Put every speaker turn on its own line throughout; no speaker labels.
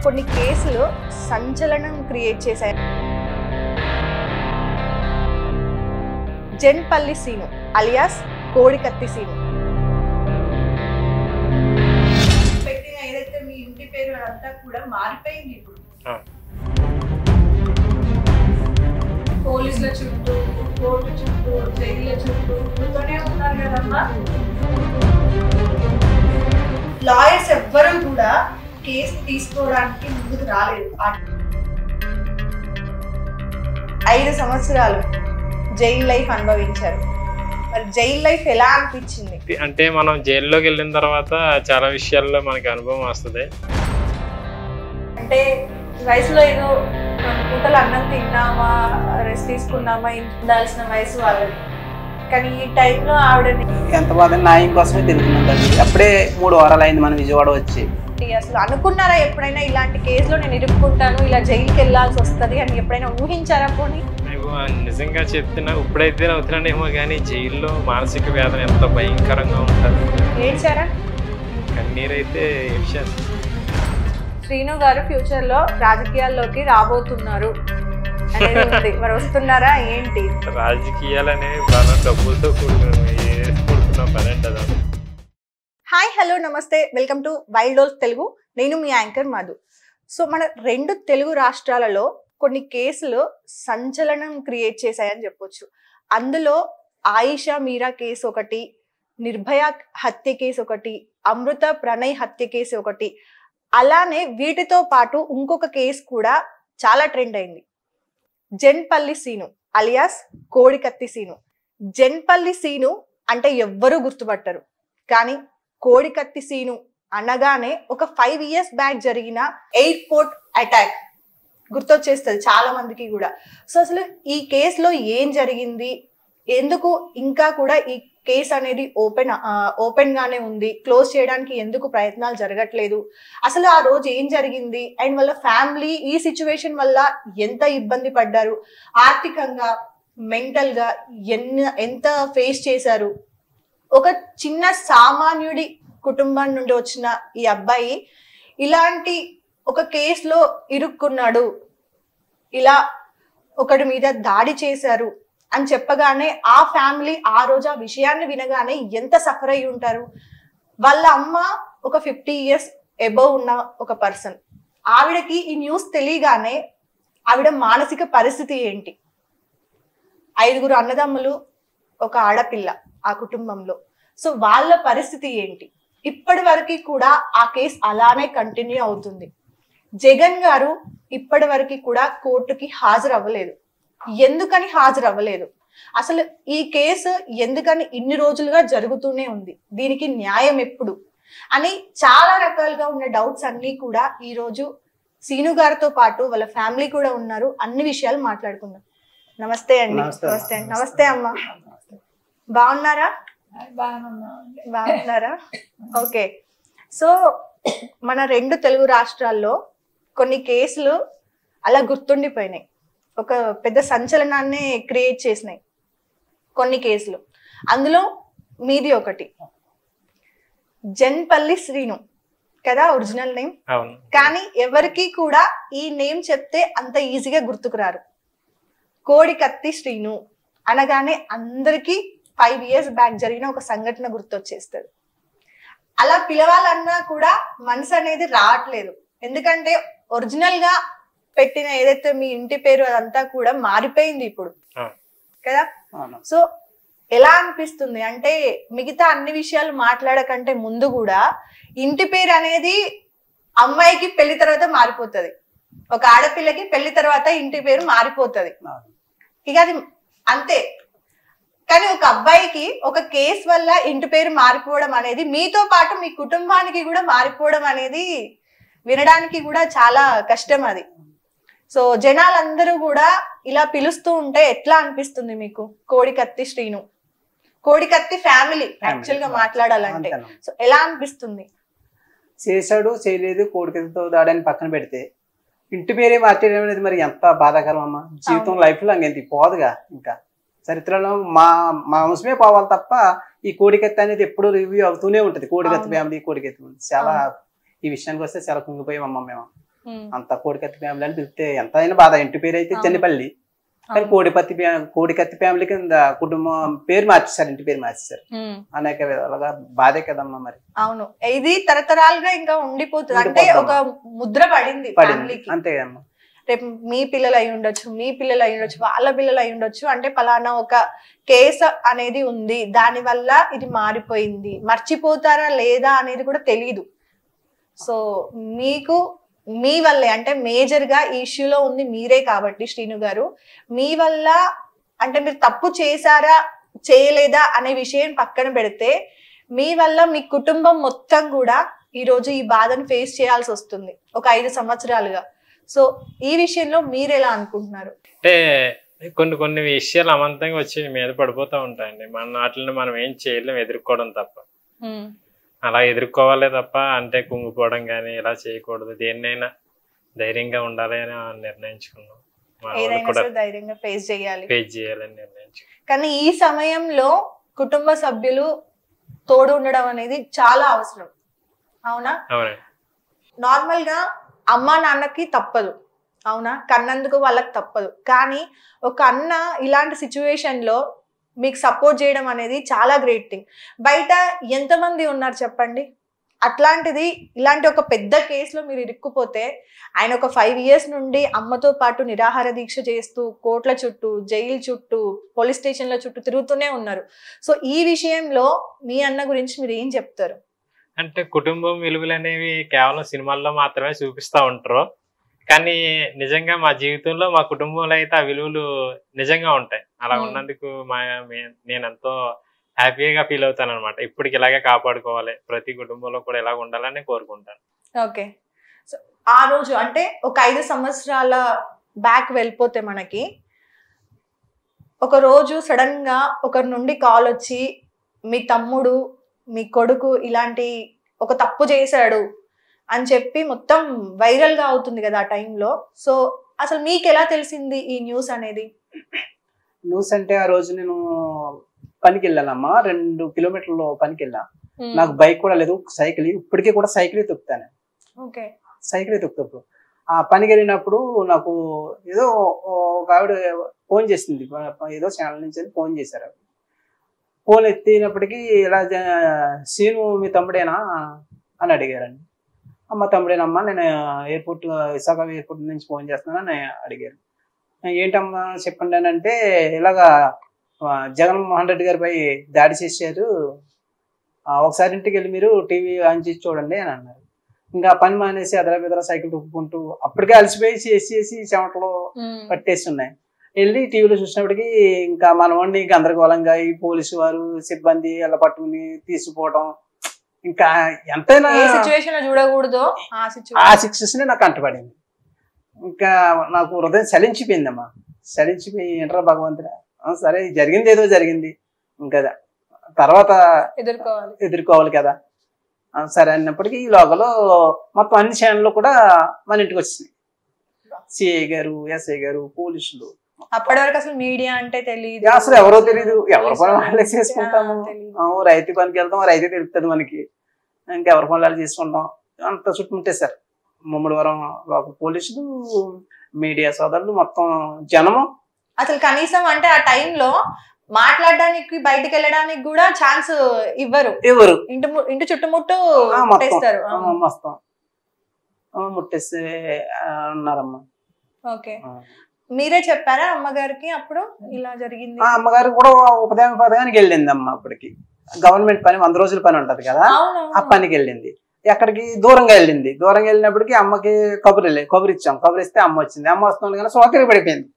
కొన్ని కేసులు సంచలనం క్రియేట్ చేశాయి. జెన్పల్లి సీను అలియాస్ కోడికత్తి సీను. పెట్టిన ఏదైతే మీ ఇంటి పేరు అదంతా కూడా మారిపోయింది ఇప్పుడు. పోలీసుల చుట్టూ, కోర్టు చుట్టూ, జైళ్ళ చుట్టూ తిరుగుతూనే ఉన్నారు కదమ్మా. లాయర్స్ ఎవ్వరూ కూడా కేసు తీసుకోవడానికి ముందుకు రాలేదు. 5 సంవత్సరాలు జైల్ లైఫ్ అనుభవించారు. మరి జైల్ లైఫ్ ఎలా అనిపించింది?
అంటే మనం జైల్లోకి వెళ్ళిన తర్వాత చాలా విషయాల్లో మనకి అనుభవం వస్తుంది.
అంటే వయసులో ఏదో పూటలు అన్నం తిన్నామా, రెస్ట్ తీసుకున్నామా, ఉండాల్సిన వయసు వాళ్ళది. కానీ ఈ టైంలో ఆవిడని
ఎంత బాధ, న్యాయం కోసమే తిరుగుతుందండి. అప్పుడే 3 వారాలు అయింది మనం విజయవాడ వచ్చి.
అసలు అనుకున్నారా ఎప్పుడైనా ఇలాంటి కేసులో నేను ఇరుక్కుంటాను, ఇలా జైలుకి వెళ్ళాల్సి వస్తుంది అని ఎప్పుడైనా ఊహించారా? పోనీ
నిజంగా చెప్తున్నా ఇప్పుడైతే అవుతున్నానేమో, కానీ జైల్లో మానసిక వేదన ఎంత భయంకరంగా ఉంటుంది.
ఏడ్చారా?
కన్నీరైతే ఏడ్చాను.
శ్రీను గారు ఫ్యూచర్ లో రాజకీయాల్లోకి రాబోతున్నారు అనేది ఉంది. మరి వస్తున్నారా ఏంటి?
రాజకీయాలనే బాగా డబ్బులతో కూడుకున్న పని అంటది.
హాయ్, హలో, నమస్తే, welcome to wild dolls Telugu. నేను మీ యాంకర్ మధు. సో మన 2 తెలుగు రాష్ట్రాలలో కొన్ని కేసులు సంచలనం క్రియేట్ చేశాయని చెప్పొచ్చు. అందులో ఆయిషా మీరా కేసు ఒకటి, నిర్భయ హత్య కేసు ఒకటి, అమృత ప్రణయ్ హత్య కేసు ఒకటి. అలానే వీటితో పాటు ఇంకొక కేసు కూడా చాలా ట్రెండ్ అయింది. జెన్పల్లి సీను అలియాస్ కోడికత్తి సీను. జెన్పల్లి సీను అంటే ఎవ్వరూ గుర్తుపట్టరు, కానీ కోడికత్తి సీను అనగానే ఒక 5 years బ్యాక్ జరిగిన ఎయిర్పోర్ట్ అటాక్ గుర్తొచ్చేస్తుంది చాలా మందికి కూడా. సో అసలు ఈ కేసులో ఏం జరిగింది, ఎందుకు ఇంకా కూడా ఈ కేసు అనేది ఓపెన్ గానే ఉంది, క్లోజ్ చేయడానికి ఎందుకు ప్రయత్నాలు జరగట్లేదు, అసలు ఆ రోజు ఏం జరిగింది, అండ్ వాళ్ళ ఫ్యామిలీ ఈ సిచ్యువేషన్ వల్ల ఎంత ఇబ్బంది పడ్డారు, ఆర్థికంగా, మెంటల్ గా ఎంత ఫేస్ చేశారు. ఒక చిన్న సామాన్యుడి కుటుంబం నుండి వచ్చిన ఈ అబ్బాయి ఇలాంటి ఒక కేసులో ఇరుక్కున్నాడు, ఇలా ఒకటి మీద దాడి చేశారు అని చెప్పగానే ఆ ఫ్యామిలీ ఆ రోజు ఆ విషయాన్ని వినగానే ఎంత సఫర్ అయి ఉంటారు. వాళ్ళ అమ్మ ఒక 50 years అబౌవ్ ఉన్న ఒక పర్సన్. ఆవిడకి ఈ న్యూస్ తెలియగానే ఆవిడ మానసిక పరిస్థితి ఏంటి? 5 అన్నదమ్ములు, ఒక ఆడపిల్ల ఆ కుటుంబంలో. సో వాళ్ళ పరిస్థితి ఏంటి? ఇప్పటి వరకు కూడా ఆ కేసు అలానే కంటిన్యూ అవుతుంది. జగన్ గారు ఇప్పటి వరకు కూడా కోర్టుకి హాజరు అవ్వలేదు. ఎందుకని హాజరు అవ్వలేదు? అసలు ఈ కేసు ఎందుకని ఇన్ని రోజులుగా జరుగుతూనే ఉంది? దీనికి న్యాయం ఎప్పుడు అని చాలా రకాలుగా ఉన్న డౌట్స్ అన్ని కూడా ఈ రోజు సీను గారితో పాటు వాళ్ళ ఫ్యామిలీ కూడా ఉన్నారు. అన్ని విషయాలు మాట్లాడుకుందాం. నమస్తే అండి. నమస్తే అండి. నమస్తే అమ్మ. బాగున్నారా? బాగున్నారా? ఓకే. సో మన 2 తెలుగు రాష్ట్రాల్లో కొన్ని కేసులు అలా గుర్తుండిపోయినాయి, ఒక పెద్ద సంచలనాన్ని క్రియేట్ చేసినాయి కొన్ని కేసులు. అందులో మీది ఒకటి. జెన్పల్లి శ్రీను కదా ఒరిజినల్ నేమ్, కానీ ఎవరికి కూడా ఈ నేమ్ చెప్తే అంత ఈజీగా గుర్తుకురారు. కోడికత్తి శ్రీను అనగానే అందరికీ 5 years బ్యాక్ జరిగిన ఒక సంఘటన గుర్తొచ్చేస్తుంది. అలా పిలవాలన్నా కూడా మనసు అనేది రావట్లేదు, ఎందుకంటే ఒరిజినల్ గా పెట్టిన ఏదైతే మీ ఇంటి పేరు అదంతా కూడా మారిపోయింది ఇప్పుడు కదా. సో ఎలా అనిపిస్తుంది అంటే మిగతా అన్ని విషయాలు మాట్లాడకంటే ముందు కూడా ఇంటి పేరు అనేది అమ్మాయికి పెళ్లి తర్వాత మారిపోతుంది, ఒక ఆడపిల్లకి పెళ్లి తర్వాత ఇంటి పేరు మారిపోతుంది, ఇక అది అంతే. కానీ ఒక అబ్బాయికి ఒక కేసు వల్ల ఇంటి పేరు మారిపోవడం అనేది, మీతో పాటు మీ కుటుంబానికి కూడా మారిపోవడం అనేది వినడానికి కూడా చాలా కష్టం అది. సో జనాలందరూ కూడా ఇలా పిలుస్తూ ఉంటే ఎట్లా అనిపిస్తుంది మీకు? కోడికత్తి శ్రీను, కోడికత్తి ఫ్యామిలీ యాక్చువల్ గా మాట్లాడాలంటే సో ఎలా అనిపిస్తుంది?
చేశాడు చేయలేదు, కోడికత్తితో దాడని పక్కన పెడితే ఇంటి పేరే మార్చేయడం అనేది మరి ఎంత బాధాకరం అమ్మా. జీవితం లైఫ్ లో అంత పోదుగా, ఇంకా చరిత్రలో మా వంశమే పోవాలి తప్ప ఈ కోడికత్తి అనేది ఎప్పుడు రివ్యూ అవుతూనే ఉంటది. కోడికత్తి ఫ్యామిలీ, కోడికత్తి చాలా ఈ విషయానికి వస్తే చాలా కుంగిపోయామమ్మా మేము. అంత కోడికత్తి ఫ్యామిలీ అని పిలిస్తే ఎంత అయినా బాధ. ఇంటి పేరు అయితే చెన్నిపల్లి, కానీ కోడికత్తి ఫ్యామిలీ కింద కుటుంబం పేరు మార్చేశారు, ఇంటి పేరు మార్చేశారు. అనేక విధాలుగా బాధే కదమ్మా మరి.
అవును, ఇది తరతరాలుగా ఇంకా ఉండిపోతుంది, అంటే ఒక ముద్ర పడింది ఫ్యామిలీకి.
అంతే కదమ్మా.
రేపు మీ పిల్లలు అయి ఉండొచ్చు, మీ పిల్లలు అయి ఉండొచ్చు, వాళ్ళ పిల్లలు అయి ఉండొచ్చు, అంటే పలానా ఒక కేసు అనేది ఉంది, దాని వల్ల ఇది మారిపోయింది, మర్చిపోతారా లేదా అనేది కూడా తెలీదు. సో మీకు మీ వల్లే, అంటే మేజర్ గా ఈ ఇష్యూలో ఉంది మీరే కాబట్టి శ్రీను గారు, మీ వల్ల అంటే మీరు తప్పు చేశారా చేయలేదా అనే విషయం పక్కన పెడితే, మీ వల్ల మీ కుటుంబం మొత్తం కూడా ఈ రోజు ఈ బాధను ఫేస్ చేయాల్సి వస్తుంది ఒక 5 సంవత్సరాలుగా. సో ఈ విషయంలో మీరు ఎలా అనుకుంటున్నారు?
అంటే కొన్ని విషయాలు అమంతంగా వచ్చి మీద పడిపోతూ ఉంటాయండి. మన వాటిని మనం ఏం చేయలేం, ఎదుర్కోవడం తప్ప. అలా ఎదుర్కోవాలే తప్ప అంటే కుంగిపోవడం కానీ ఇలా చేయకూడదు. దేన్నైనా ధైర్యంగా ఉండాలి అని నిర్ణయించుకున్నాం.
ధైర్యంగా ఫేస్
చేయాలని నిర్ణయించుకున్నాం.
కానీ ఈ సమయంలో కుటుంబ సభ్యులు తోడు ఉండడం అనేది చాలా అవసరం, అవునా?
అవునండి.
నార్మల్ గా అమ్మా నాన్నకి తప్పదు, అవునా, కన్నందుకు వాళ్ళకి తప్పదు. కానీ ఒక అన్న ఇలాంటి సిచ్యువేషన్ లో మీకు సపోర్ట్ చేయడం అనేది చాలా గ్రేట్ థింగ్. బయట ఎంతమంది ఉన్నారు చెప్పండి, అట్లాంటిది ఇలాంటి ఒక పెద్ద కేసులో మీరు ఇరుక్కుపోతే, ఆయన ఒక 5 years నుండి అమ్మతో పాటు నిరాహార దీక్ష చేస్తూ కోర్టుల చుట్టూ, జైలు చుట్టూ, పోలీస్ స్టేషన్ల చుట్టూ తిరుగుతూనే ఉన్నారు. సో ఈ విషయంలో మీ అన్న గురించి మీరు ఏం చెప్తారు?
అంటే కుటుంబం విలువలు అనేవి కేవలం సినిమాల్లో మాత్రమే చూపిస్తూ ఉంటారు, కానీ నిజంగా మా జీవితంలో మా కుటుంబంలో అయితే ఆ విలువలు నిజంగా ఉంటాయి. అలా ఉన్నందుకు నేను ఎంతో హ్యాపీగా ఫీల్ అవుతాను అనమాట. ఇప్పటికి ఇలాగే కాపాడుకోవాలి, ప్రతి కుటుంబంలో కూడా ఇలాగ ఉండాలని కోరుకుంటాను.
ఓకే, సో ఆ రోజు అంటే ఒక 5 సంవత్సరాల బ్యాక్ వెళ్ళిపోతే మనకి ఒక రోజు సడన్ గా ఒకరి నుండి కాల్ వచ్చి మీ తమ్ముడు, మీ కొడుకు ఇలాంటి ఒక తప్పు చేశాడు అని చెప్పి మొత్తం వైరల్ గా అవుతుంది కదా ఆ టైంలో. సో అసలు మీకు ఎలా తెలిసింది ఈ న్యూస్ అనేది?
న్యూస్ అంటే ఆ రోజు నేను పనికి వెళ్ళానమ్మా, 2 కిలోమీటర్లు పనికి వెళ్ళా. నాకు బైక్ కూడా లేదు, సైకిల్. ఇప్పటికీ కూడా సైకిల్ తొక్కుతాను. సైకిల్ తొక్కుతాను. ఆ పనికి వెళ్ళినప్పుడు నాకు ఏదో ఒక ఆవిడ ఫోన్ చేసింది, ఏదో ఛానల్ నుంచి ఫోన్ చేశారు. ఫోన్ ఎత్తినప్పటికీ ఇలా సీను మీ తమ్ముడేనా అని అడిగారండి. మా తమ్ముడేనమ్మా, నేను విశాఖ ఎయిర్పోర్ట్ నుంచి ఫోన్ చేస్తున్నానని అడిగారు. ఏంటమ్మా చెప్పండి అని అంటే, ఇలాగా జగన్మోహన్ రెడ్డి గారిపై దాడి చేశారు, ఒకసారి ఇంటికి వెళ్ళి మీరు టీవీ ఆన్ చేసి చూడండి అని అన్నారు. ఇంకా పని మానేసి అదరా సైకిల్ తొక్కుకుంటూ అప్పటికే అలసిపోయి చేసి చెమటలు పట్టేసి ఉన్నాయి. వెళ్ళి టీవీలో చూసినప్పటికీ ఇంకా మన వాడిని గందరగోళంగా ఈ పోలీసు వారు సిబ్బంది అలా పట్టుకుని తీసుకుపోవడం, ఇంకా ఎంతైనా
చూడకూడదు
ఆ సిచ్యువేషన్ నాకు అంటపడింది. ఇంకా నాకు హృదయం చలించిపోయిందమ్మా. చలించిపోయి ఏంట్రా భగవంతుడా, సరే జరిగింది ఏదో జరిగింది, ఇంకా తర్వాత ఎదుర్కోవాలి కదా, సరే అన్నప్పటికీ ఈ లోగలో మొత్తం అన్ని ఛానళ్ళు కూడా మన ఇంటికి వచ్చినాయి. సిఐ గారు, ఎస్ఐ గారు, పోలీసులు.
అప్పటి వరకు అసలు మీడియా అంటే తెలియదు,
అసలు ఎవరో తెలియదు. ఎవరి పని వాళ్ళే చేసుకుంటాము. రైతు పనికి వెళ్తాం, రైతే తెలుస్తుంది మనకి, ఇంకెవరి పని వాళ్ళు చేసుకుంటాం. అంత చుట్టుముట్టేశారు ముమ్మడివరం పోలీసులు, మీడియా సోదరులు, మొత్తం జనము.
అసలు కనీసం అంటే ఆ టైంలో మాట్లాడడానికి బయటకు వెళ్ళడానికి కూడా ఛాన్స్ ఇవ్వరు. ఇంటి చుట్టుముట్టు ముట్టేస్తారు,
మొత్తం ముట్టేస్తే అన్నారమ్మా.
ఓకే, మీరే చెప్పారా అమ్మగారికి అప్పుడు ఇలా జరిగింది?
అమ్మగారు కూడా ఉపదేమ పథకానికి వెళ్ళింది అమ్మ. అప్పటికి గవర్నమెంట్ పని 100 రోజుల పని ఉంటది కదా, ఆ పనికి వెళ్ళింది. ఎక్కడికి దూరంగా వెళ్ళింది. దూరంగా వెళ్ళినప్పటికీ అమ్మకి కబురు ఇచ్చాం. కబురు ఇస్తే అమ్మ వచ్చింది. అమ్మ వస్తుంది కానీ సోకరికి పడిపోయింది.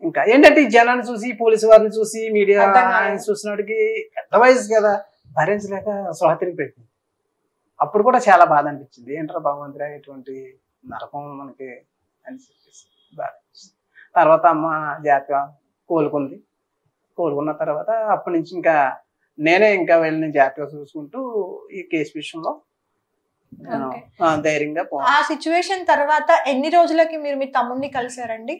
ఇంకా ఏంటంటే ఈ జనాన్ని చూసి, పోలీసు వారిని చూసి, మీడియా చూసినప్పటికి పెద్ద వయసు కదా, భరించలేక సోకరికి పడిపోయింది. అప్పుడు కూడా చాలా బాధ అనిపించింది. ఏంట్రా భగవంతుడా ఇటువంటి నరకం మనకి అని చెప్పేసి బాధ. తర్వాత అమ్మ జాగ్రత్తగా కోలుకున్న తర్వాత అప్పటి నుంచి ఇంకా నేనే ఇంకా వెళ్ళి జాగ్రత్తగా చూసుకుంటూ ఈ కేసు విషయంలో ధైర్యంగా.
ఆ సిచ్యువేషన్ తర్వాత ఎన్ని రోజులకి మీరు మీ తమ్ముడిని కలిసారండి?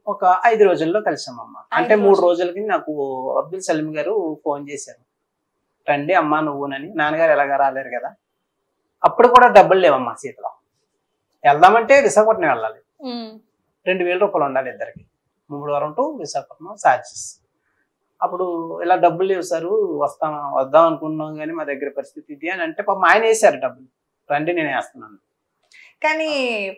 ఒక 5 రోజుల్లో కలిసామమ్మ. అంటే 3 రోజులకి నాకు అబ్దుల్ సలీం గారు ఫోన్ చేశారు, రండి అమ్మ నువ్వునని. నాన్నగారు ఎలాగా రాలేరు కదా. అప్పుడు కూడా డబ్బులు లేవమ్మా చేతిలో. వెళ్దామంటే విశాఖపట్నం వెళ్ళాలి, 2000 రూపాయలు ఉండాలి ఇద్దరికి, ముమ్మడివరం టు విశాఖపట్నం ఛార్జెస్. అప్పుడు ఇలా డబ్బులు లేవు సార్, వద్దాం అనుకున్నాం కానీ మా దగ్గర పరిస్థితి ఇది అని అంటే పాపం ఆయన వేసారు డబ్బులు, రండి నేను వేస్తున్నాను.
కానీ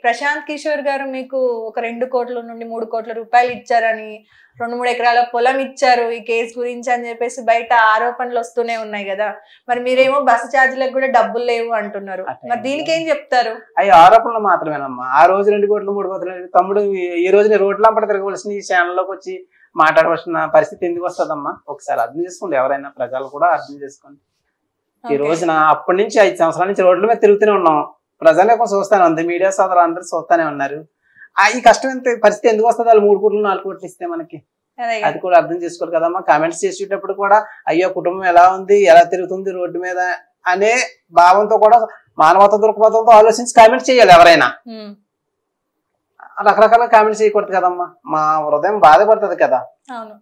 ప్రశాంత్ కిషోర్ గారు మీకు ఒక 2 కోట్ల నుండి 3 కోట్ల రూపాయలు ఇచ్చారని, 2-3 ఎకరాల పొలం ఇచ్చారు ఈ కేసు గురించి అని చెప్పేసి బయట ఆరోపణలు వస్తూనే ఉన్నాయి కదా. మరి మీరేమో బస్సు ఛార్జీలకు కూడా డబ్బులు లేవు అంటున్నారు, మరి దీనికి ఏం చెప్తారు?
అవి ఆరోపణలు మాత్రమేనమ్మా. ఆ రోజు 2 కోట్లు 3 కోట్లు తమ్ముడు ఈ రోజు నీ రోడ్లు అంపట తిరగవలసిన, ఈ ఛానల్లోకి వచ్చి మాట్లాడవలసిన పరిస్థితి ఎందుకు వస్తుందమ్మా? ఒకసారి అర్థం చేసుకోండి, ఎవరైనా ప్రజలు కూడా అర్థం చేసుకోండి. ఈ రోజున అప్పటి నుంచి 5 సంవత్సరాల నుంచి రోడ్ల మీద తిరుగుతూనే ఉన్నాం, ప్రజలే చూస్తాను అంతే, మీడియా సోదరులు అందరూ చూస్తానే ఉన్నారు. ఈ కష్టం ఎంత పరిస్థితి ఎందుకు వస్తుంది? వాళ్ళు 3 కోట్లు 4 కోట్లు ఇస్తే మనకి, అది కూడా అర్థం చేసుకోవాలి కదమ్మా. కామెంట్స్ చేసేటప్పుడు కూడా అయ్యో కుటుంబం ఎలా ఉంది, ఎలా తిరుగుతుంది రోడ్డు మీద అనే భావంతో కూడా మానవత దృక్పథంతో ఆలోచించి కామెంట్ చేయాలి ఎవరైనా. రకరకాల కామెంట్స్ చేయకూడదు కదమ్మా, మా హృదయం బాధపడుతుంది కదా.
అవును.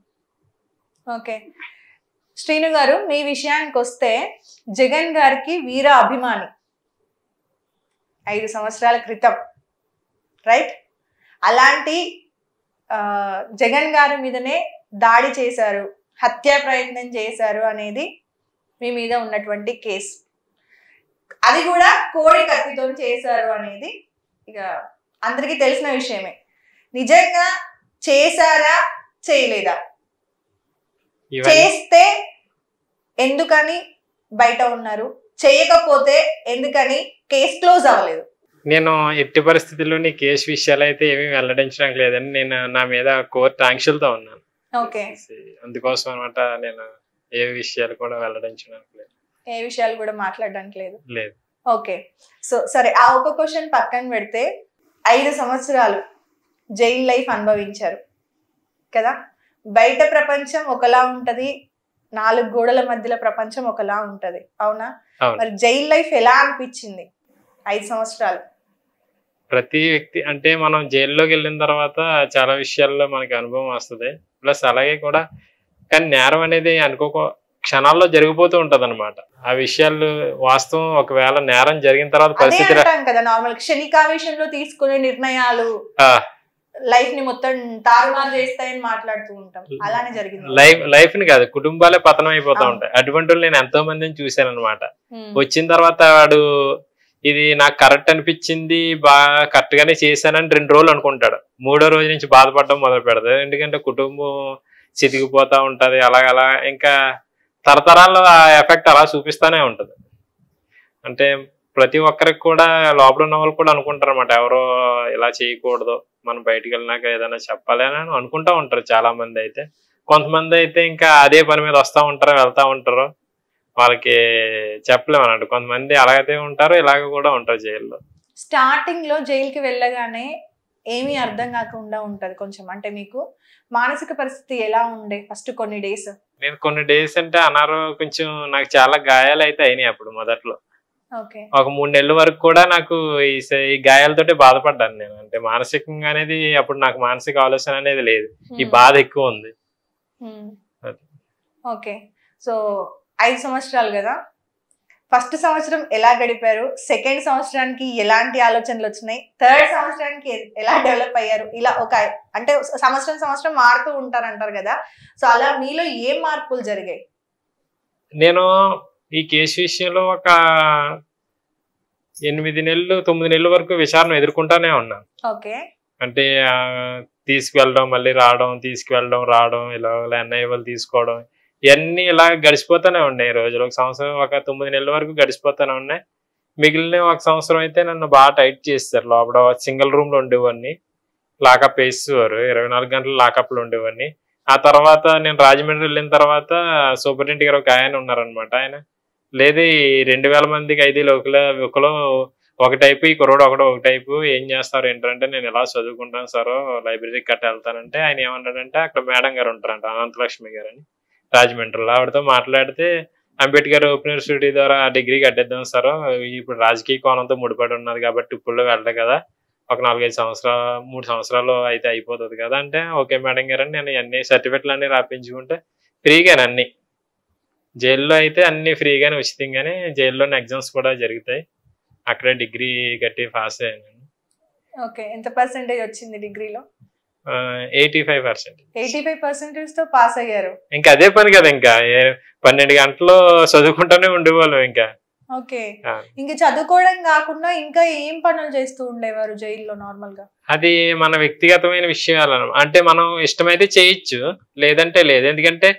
ఓకే శ్రీను గారు, మీ విషయానికి వస్తే జగన్ గారికి వీర అభిమాని 5 సంవత్సరాల క్రితం, రైట్? అలాంటి జగన్ గారి మీదనే దాడి చేశారు, హత్యా ప్రయత్నం చేశారు అనేది మీ మీద ఉన్నటువంటి కేసు. అది కూడా కోడి కత్తితో చేశారు అనేది ఇక అందరికీ తెలిసిన విషయమే. నిజంగా చేశారా చేయలేదా? చేస్తే ఎందుకని బయట ఉన్నారు, చేయకపోతే ఎందుకని కేసు క్లోజ్ అవ్వలేదు?
నేను ఎట్టి పరిస్థితుల్లో నీ కేసు విషయాలు అయితే ఏమీ వెల్లడించడానికి లేదని నేను నా మీద కోర్టు ఆంక్షలతో ఉన్నాను.
ఓకే,
అందుకోసం అనమాట నేను ఏ విషయాలు కూడా వెల్లడించడానికి లేదు,
ఏ విషయాలు కూడా మాట్లాడడానికి లేదు. ఓకే, సో సరే, ఆ ఒక క్వశ్చన్ పక్కన పెడితే 5 సంవత్సరాలు జైలు లైఫ్ అనుభవించారు కదా. బయట ప్రపంచం ఒకలా ఉంటది, 4 గోడల మధ్యలో ప్రపంచం ఒకలా ఉంటది, అవునా? మరి జైలు లైఫ్ ఎలా అనిపించింది 5 సంవత్సరాలు?
ప్రతి వ్యక్తి అంటే మనం జైల్లోకి వెళ్ళిన తర్వాత చాలా విషయాల్లో మనకి అనుభవం వస్తుంది, ప్లస్ అలాగే కూడా కానీ నేరం అనేది క్షణాల్లో జరిగిపోతూ ఉంటది అనమాట. ఆ విషయాలు వాస్తవం ఒకవేళ నేరం జరిగిన తర్వాత పరిస్థితి
కదా, నార్మల్ క్షణికావేశంలో తీసుకునే నిర్ణయాలు లైఫ్ ని మొత్తం తారుమారు చేస్తాయని మాట్లాడుతూ ఉంటాం, అలానే జరిగింది.
లైఫ్ ని కాదు, కుటుంబాలే పతనం అయిపోతా ఉంటాయి. అటువంటి వాళ్ళు నేను ఎంతో మందిని చూశాను అనమాట. వచ్చిన తర్వాత వాడు ఇది నాకు కరెక్ట్ అనిపించింది, బాగా కరెక్ట్ గానే చేశానని 2 రోజులు అనుకుంటాడు, 3వ రోజు నుంచి బాధపడడం మొదలు పెడతాడు. ఎందుకంటే కుటుంబం చితికిపోతా ఉంటది, అలా ఇంకా తరతరాల్లో ఆ ఎఫెక్ట్ అలా చూపిస్తానే ఉంటది. అంటే ప్రతి ఒక్కరికి కూడా లోపల ఉన్న వాళ్ళు కూడా అనుకుంటారు అనమాట, ఎవరో ఇలా చేయకూడదు, మనం బయటకు వెళ్ళినాక ఏదైనా చెప్పాలి అని అనుకుంటా ఉంటారు చాలా మంది. అయితే కొంతమంది అయితే ఇంకా అదే పని మీద వస్తూ ఉంటారు, వెళ్తా ఉంటారు, వాళ్ళకి చెప్పలేము అన్నట్టు. కొంతమంది అలాగైతే ఉంటారు, ఇలాగ కూడా ఉంటారు జైల్లో.
స్టార్టింగ్ లో జైలుకి వెళ్ళగానే ఏమీ అర్థం కాకుండా ఉంటది కొంచెం, అంటే మీకు మానసిక పరిస్థితి ఎలా ఉండే ఫస్ట్ కొన్ని డేస్?
నేను కొన్ని డేస్ అంటే కొంచెం నాకు చాలా గాయాలు అయితే అయినాయి అప్పుడు మొదట్లో. ఒక 3 నెలల వరకు కూడా నాకు ఈ గాయాలతోటి బాధపడ్డాను నేను. అంటే మానసికంగా అనేది అప్పుడు నాకు మానసిక ఆలోచన అనేది లేదు, ఈ బాధ ఎక్కువ ఉంది.
ఓకే, సో 5 సంవత్సరాలు కదా, ఫస్ట్ సంవత్సరం ఎలా గడిపారు, సెకండ్ సంవత్సరానికి ఎలాంటి ఆలోచనలు వచ్చినాయి, థర్డ్ సంవత్సరానికి ఎలా డెవలప్ అయ్యారు? ఇలా ఒక అంటే సంవత్సరం మారుతూ ఉంటారంటారు కదా, సో అలా మీలో ఏం మార్పులు జరిగాయి?
నేను ఈ కేసు విషయంలో ఒక 8 నెలలు 9 నెలల వరకు విచారణ ఎదుర్కొంటానే ఉన్నాను.
ఓకే,
అంటే తీసుకువెళ్ళడం, మళ్ళీ రావడం, తీసుకువెళ్ళడం, రావడం, ఇలా ఎన్ఐ వాళ్ళు తీసుకోవడం, ఇవన్నీ ఇలా గడిచిపోతానే ఉన్నాయి రోజులు. ఒక సంవత్సరం, ఒక 9 నెలల వరకు గడిచిపోతానే ఉన్నాయి. మిగిలిన 1 సంవత్సరం అయితే నన్ను బాగా టైట్ చేస్తారు. లోపల సింగిల్ రూమ్ లో ఉండేవాడిని, లాకప్ వేసేవారు, 24 గంటలు లాకప్ లో ఉండేవాడిని. ఆ తర్వాత నేను రాజమండ్రి వెళ్ళిన తర్వాత సూపరింటెండెంట్ గారు ఒక ఆయన ఉన్నారనమాట. ఆయన లేదు 2000 మందికి 5 ఒకలో ఒక టైపు, ఈ కుర్రోడు ఒక టైపు, ఏం చేస్తారు ఏంటంటే నేను ఇలా చదువుకుంటాను సార్, లైబ్రరీకి కట్ట వెళ్తానంటే ఆయన ఏమన్నాడంటే అక్కడ మేడం గారు ఉంటారంట, అనంతలక్ష్మి గారు అని, రాజమండ్రిలో. ఆవిడతో మాట్లాడితే అంబేద్కర్ ఓపెన్ యూనివర్సిటీ ద్వారా డిగ్రీ కట్టేద్దాం సార్, ఇప్పుడు రాజకీయ కోణంతో ముడిపడి ఉన్నది కాబట్టి ఇప్పుడు వెళ్ళదు కదా, ఒక 4-5 సంవత్సరాలు 3 సంవత్సరాలు అయితే అయిపోతుంది కదా అంటే, ఓకే మేడం గారు అని నేను అన్ని సర్టిఫికెట్లు అన్ని రాపించుకుంటే ఫ్రీగానే అన్ని. జైల్లో అయితే అన్ని ఫ్రీగానే, ఉచితంగానే జైల్లోనే ఎగ్జామ్స్ కూడా జరుగుతాయి. అక్కడే డిగ్రీ కట్టి పాస్ అయ్యాను.
ఓకే, ఎంత పర్సెంటేజ్ వచ్చింది డిగ్రీలో?
85%.
85% తో పాస్ అయ్యారు.
ఇంకా అదే పని కదా, ఇంకా 12 గంటలు చదువుకుంటూనే ఉండేవాళ్ళు ఇంకా.
ఓకే, ఇంకా చదువుకోవడం కాకుండా ఇంకా ఏం పనులు చేస్తూ ఉండేవారు జైల్లో నార్మల్ గా?
అది మన వ్యక్తిగతమైన విషయాలు. అంటే మనం ఇష్టమైతే చేయొచ్చు, లేదంటే లేదు. ఎందుకంటే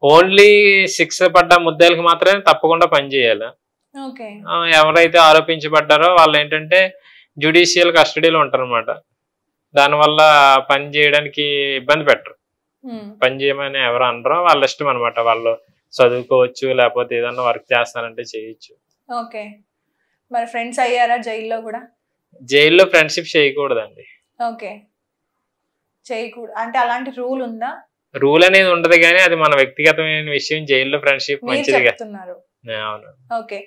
ఓన్లీ శిక్ష పడ్డ ముద్దాయిలకు మాత్రమే తప్పకుండా పని చేయాలి.
ఓకే,
ఎవరైతే ఆరోపించబడ్డారో వాళ్ళు ఏంటంటే జ్యుడిషియల్ కస్టడీలో ఉంటారు అనమాట. దానివల్ల పని చేయడానికి ఇబ్బంది పెట్టరు. పని చేయమని ఎవరు అనరో, వాళ్ళ ఇష్టం అనమాట. వాళ్ళు చదువుకోవచ్చు, లేకపోతే ఏదన్నా వర్క్ చేస్తానంటే చేయొచ్చు.
ఓకే, మరి ఫ్రెండ్స్ అయ్యారా జైల్లో కూడా?
జైల్లో ఫ్రెండ్షిప్ చేయకూడదండి.
ఓకే, చేయకూడదు అంటే అలాంటి రూల్ ఉందా?
రూల్ అనేది ఉండదు, కానీ అది మన వ్యక్తిగతమైన విషయం. జైల్లో ఫ్రెండ్షిప్ మంచిది.
చెప్తున్నారు.
అవును.
ఓకే,